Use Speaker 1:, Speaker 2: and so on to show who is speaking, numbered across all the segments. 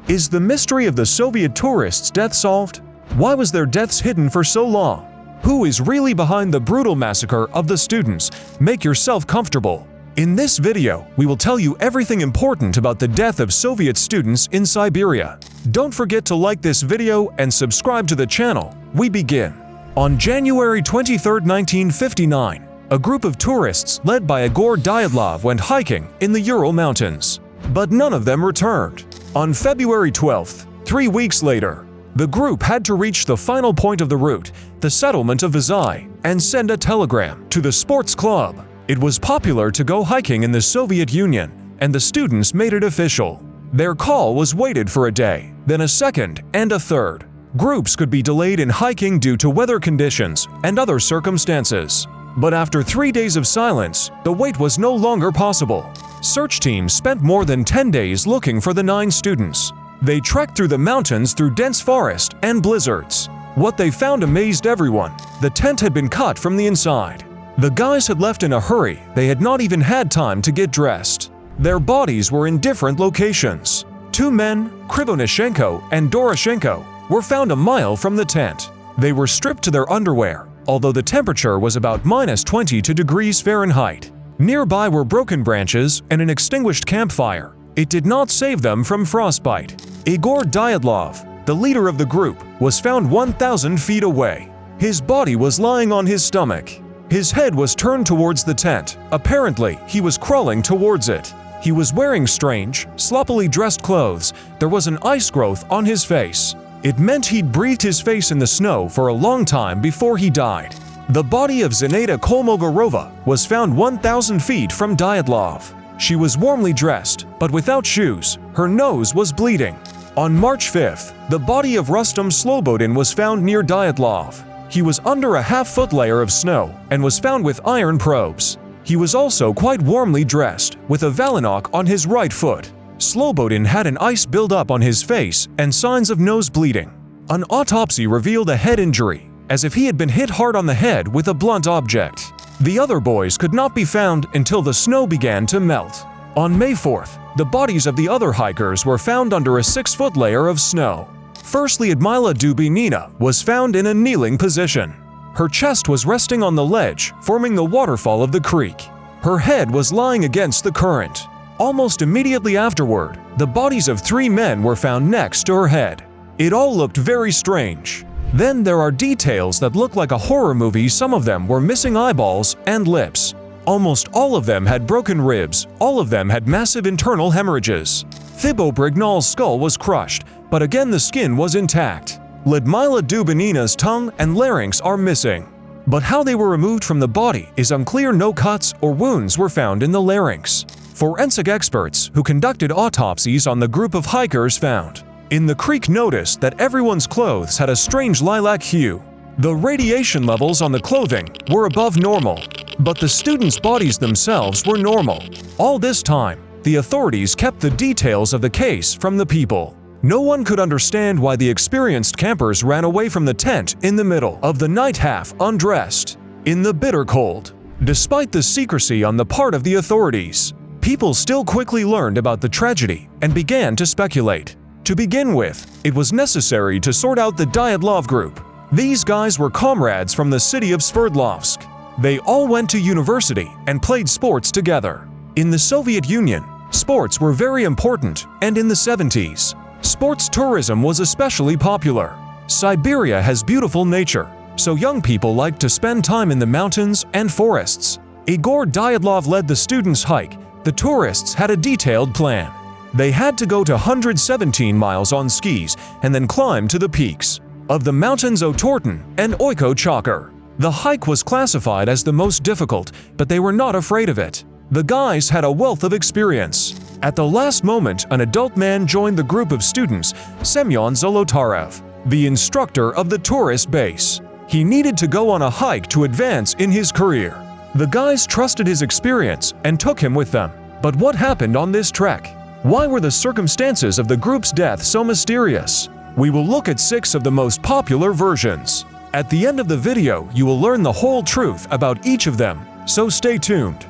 Speaker 1: Is the mystery of the Soviet tourists' death solved? Why was their deaths hidden for so long? Who is really behind the brutal massacre of the students? Make yourself comfortable. In this video, we will tell you everything important about the death of Soviet students in Siberia. Don't forget to like this video and subscribe to the channel. We begin. On January 23, 1959, a group of tourists led by Igor Dyatlov went hiking in the Ural Mountains. But none of them returned. On February 12th, 3 weeks later, the group had to reach the final point of the route, the settlement of Vizhai, and send a telegram to the sports club. It was popular to go hiking in the Soviet Union, and the students made it official. Their call was waited for a day, then a second, and a third. Groups could be delayed in hiking due to weather conditions and other circumstances. But after 3 days of silence, the wait was no longer possible. Search teams spent more than 10 days looking for the 9 students. They trekked through the mountains through dense forest and blizzards. What they found amazed everyone. The tent had been cut from the inside. The guys had left in a hurry. They had not even had time to get dressed. Their bodies were in different locations. 2 men, Krivonishenko and Doroshenko, were found a mile from the tent. They were stripped to their underwear, although the temperature was about -22 degrees Fahrenheit. Nearby were broken branches and an extinguished campfire. It did not save them from frostbite. Igor Dyatlov, the leader of the group, was found 1,000 feet away. His body was lying on his stomach. His head was turned towards the tent. Apparently, he was crawling towards it. He was wearing strange, sloppily dressed clothes. There was an ice growth on his face. It meant he'd breathed his face in the snow for a long time before he died. The body of Zinaida Kolmogorova was found 1,000 feet from Dyatlov. She was warmly dressed, but without shoes. Her nose was bleeding. On March 5th, the body of Rustam Slobodin was found near Dyatlov. He was under a half-foot layer of snow and was found with iron probes. He was also quite warmly dressed, with a Valanok on his right foot. Slobodin had an ice buildup on his face and signs of nose bleeding. An autopsy revealed a head injury, as if he had been hit hard on the head with a blunt object. The other boys could not be found until the snow began to melt. On May 4th, the bodies of the other hikers were found under a 6-foot layer of snow. Firstly, Lyudmila Dubinina was found in a kneeling position. Her chest was resting on the ledge, forming the waterfall of the creek. Her head was lying against the current. Almost immediately afterward, the bodies of 3 men were found next to her head. It all looked very strange. Then there are details that look like a horror movie. Some of them were missing eyeballs and lips. Almost all of them had broken ribs. All of them had massive internal hemorrhages. Thibaut Brignol's skull was crushed, but again the skin was intact. Lyudmila Dubinina's tongue and larynx are missing. But how they were removed from the body is unclear. No cuts or wounds were found in the larynx. Forensic experts who conducted autopsies on the group of hikers found in the creek noticed that everyone's clothes had a strange lilac hue. The radiation levels on the clothing were above normal, but the students' bodies themselves were normal. All this time, the authorities kept the details of the case from the people. No one could understand why the experienced campers ran away from the tent in the middle of the night, half undressed, in the bitter cold. Despite the secrecy on the part of the authorities, people still quickly learned about the tragedy and began to speculate. To begin with, it was necessary to sort out the Dyatlov group. These guys were comrades from the city of Sverdlovsk. They all went to university and played sports together. In the Soviet Union, sports were very important, and in the 70s, sports tourism was especially popular. Siberia has beautiful nature, so young people like to spend time in the mountains and forests. Igor Dyatlov led the students' hike. The tourists had a detailed plan. They had to go to 117 miles on skis and then climb to the peaks of the mountains Otorten and Oiko Chakar. The hike was classified as the most difficult, but they were not afraid of it. The guys had a wealth of experience. At the last moment, an adult man joined the group of students, Semyon Zolotaryov, the instructor of the tourist base. He needed to go on a hike to advance in his career. The guys trusted his experience and took him with them. But what happened on this trek? Why were the circumstances of the group's death so mysterious? We will look at 6 of the most popular versions. At the end of the video, you will learn the whole truth about each of them, so stay tuned.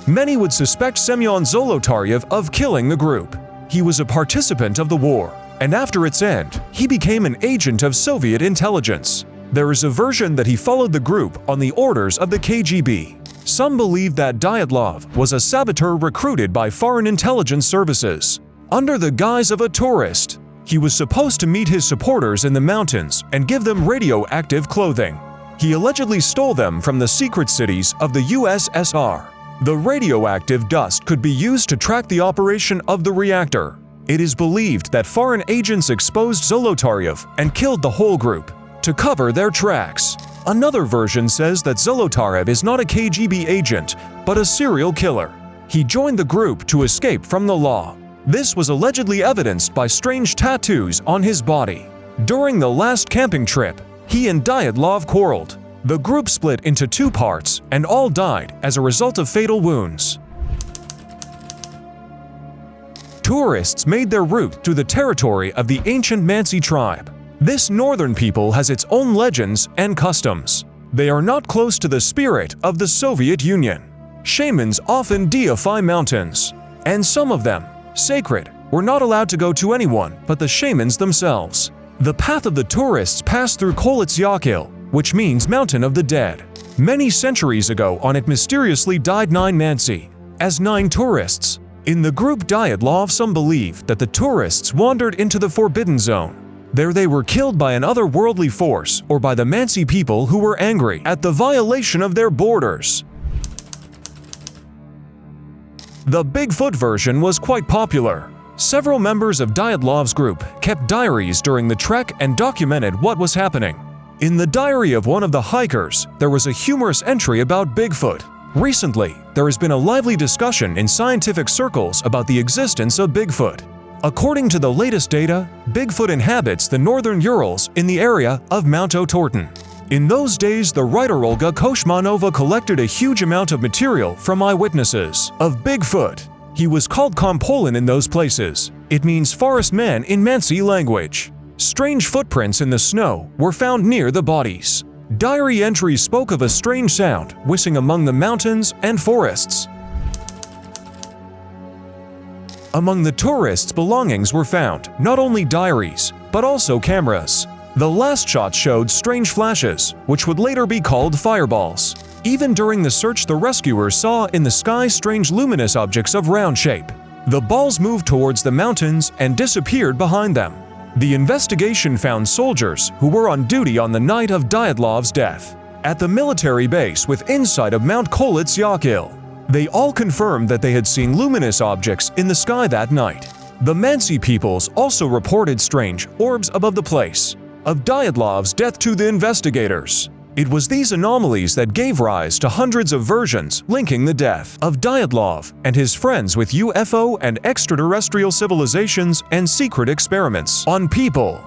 Speaker 1: Many would suspect Semyon Zolotaryov of killing the group. He was a participant of the war, and after its end, he became an agent of Soviet intelligence. There is a version that he followed the group on the orders of the KGB. Some believe that Dyatlov was a saboteur recruited by foreign intelligence services. Under the guise of a tourist, he was supposed to meet his supporters in the mountains and give them radioactive clothing. He allegedly stole them from the secret cities of the USSR. The radioactive dust could be used to track the operation of the reactor. It is believed that foreign agents exposed Zolotaryov and killed the whole group to cover their tracks. Another version says that Zolotaryov is not a KGB agent, but a serial killer. He joined the group to escape from the law. This was allegedly evidenced by strange tattoos on his body. During the last camping trip, he and Dyatlov quarreled. The group split into two parts and all died as a result of fatal wounds. Tourists made their route through the territory of the ancient Mansi tribe. This northern people has its own legends and customs. They are not close to the spirit of the Soviet Union. Shamans often deify mountains, and some of them, sacred, were not allowed to go to anyone but the shamans themselves. The path of the tourists passed through Yaki, which means Mountain of the Dead. Many centuries ago on it mysteriously died 9 Mansi, as 9 tourists. In the group Dyatlov, some believe that the tourists wandered into the Forbidden Zone. There they were killed by an otherworldly force or by the Mansi people who were angry at the violation of their borders. The Bigfoot version was quite popular. Several members of Dyatlov's group kept diaries during the trek and documented what was happening. In the diary of one of the hikers, there was a humorous entry about Bigfoot. Recently, there has been a lively discussion in scientific circles about the existence of Bigfoot. According to the latest data, Bigfoot inhabits the northern Urals in the area of Mount Otorten. In those days, the writer Olga Koshmanova collected a huge amount of material from eyewitnesses of Bigfoot. He was called Kompolin in those places. It means forest man in Mansi language. Strange footprints in the snow were found near the bodies. Diary entries spoke of a strange sound whistling among the mountains and forests. Among the tourists' belongings were found not only diaries, but also cameras. The last shot showed strange flashes, which would later be called fireballs. Even during the search, the rescuers saw in the sky strange luminous objects of round shape. The balls moved towards the mountains and disappeared behind them. The investigation found soldiers who were on duty on the night of Dyatlov's death at the military base within inside of Mount Yaki. They all confirmed that they had seen luminous objects in the sky that night. The Mansi peoples also reported strange orbs above the place of Dyatlov's death to the investigators. It was these anomalies that gave rise to hundreds of versions linking the death of Dyatlov and his friends with UFO and extraterrestrial civilizations and secret experiments on people.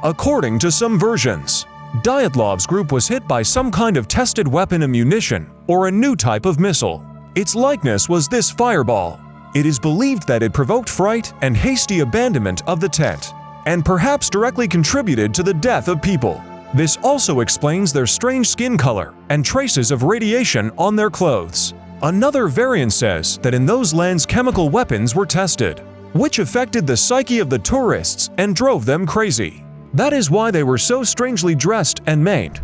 Speaker 1: According to some versions, Dyatlov's group was hit by some kind of tested weapon ammunition or a new type of missile. Its likeness was this fireball. It is believed that it provoked fright and hasty abandonment of the tent, and perhaps directly contributed to the death of people. This also explains their strange skin color and traces of radiation on their clothes. Another variant says that in those lands chemical weapons were tested, which affected the psyche of the tourists and drove them crazy. That is why they were so strangely dressed and maimed.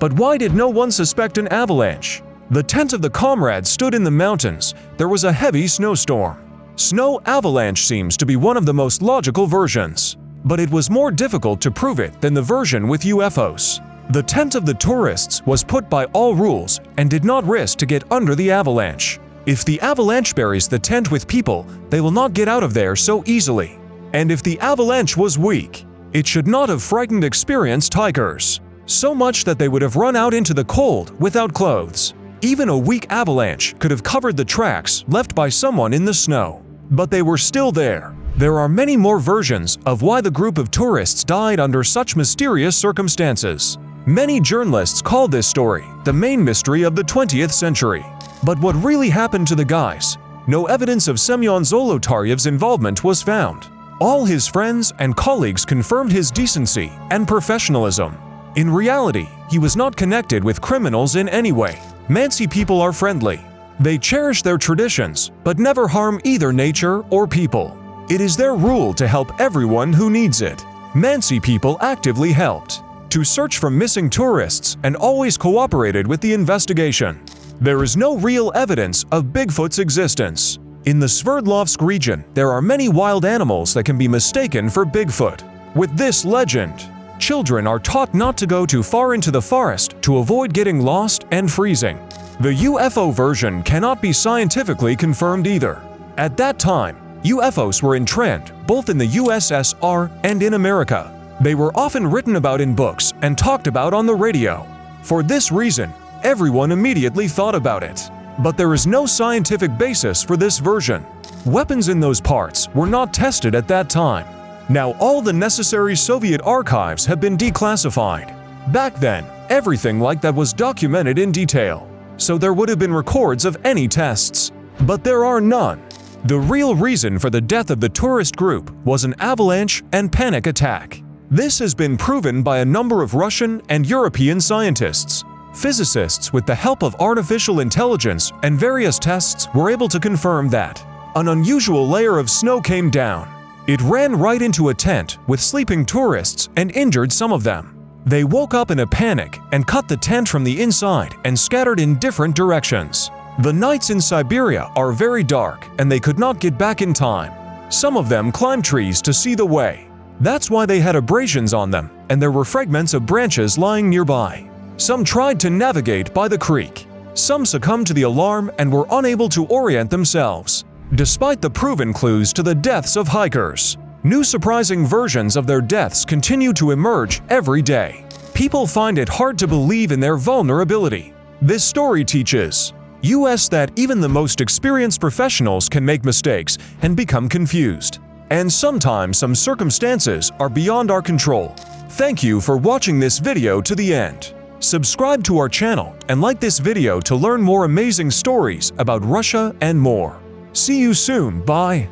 Speaker 1: But why did no one suspect an avalanche? The tent of the comrades stood in the mountains. There was a heavy snowstorm. Snow avalanche seems to be one of the most logical versions, but it was more difficult to prove it than the version with UFOs. The tent of the tourists was put by all rules and did not risk to get under the avalanche. If the avalanche buries the tent with people, they will not get out of there so easily. And if the avalanche was weak, it should not have frightened experienced hikers so much that they would have run out into the cold without clothes. Even a weak avalanche could have covered the tracks left by someone in the snow, but they were still there. There are many more versions of why the group of tourists died under such mysterious circumstances. Many journalists call this story the main mystery of the 20th century. But what really happened to the guys? No evidence of Semyon Zolotaryov's involvement was found. All his friends and colleagues confirmed his decency and professionalism. In reality, He was not connected with criminals in any way. Mansi people are friendly. They cherish their traditions, but never harm either nature or people. It is their rule to help everyone who needs it. Mansi people actively helped to search for missing tourists and always cooperated with the investigation. There is no real evidence of Bigfoot's existence. In the Sverdlovsk region, there are many wild animals that can be mistaken for Bigfoot. With this legend, children are taught not to go too far into the forest to avoid getting lost and freezing. The UFO version cannot be scientifically confirmed either. At that time, UFOs were in trend both in the USSR and in America. They were often written about in books and talked about on the radio. For this reason, everyone immediately thought about it. But there is no scientific basis for this version. Weapons in those parts were not tested at that time. Now all the necessary Soviet archives have been declassified. Back then, everything like that was documented in detail, so there would have been records of any tests. But there are none. The real reason for the death of the tourist group was an avalanche and panic attack. This has been proven by a number of Russian and European scientists. Physicists, with the help of artificial intelligence and various tests, were able to confirm that an unusual layer of snow came down. It ran right into a tent with sleeping tourists and injured some of them. They woke up in a panic and cut the tent from the inside and scattered in different directions. The nights in Siberia are very dark and they could not get back in time. Some of them climbed trees to see the way. That's why they had abrasions on them and there were fragments of branches lying nearby. Some tried to navigate by the creek. Some succumbed to the alarm and were unable to orient themselves. Despite the proven clues to the deaths of hikers, new surprising versions of their deaths continue to emerge every day. People find it hard to believe in their vulnerability. This story teaches us that even the most experienced professionals can make mistakes and become confused. And sometimes some circumstances are beyond our control. Thank you for watching this video to the end. Subscribe to our channel and like this video to learn more amazing stories about Russia and more. See you soon. Bye.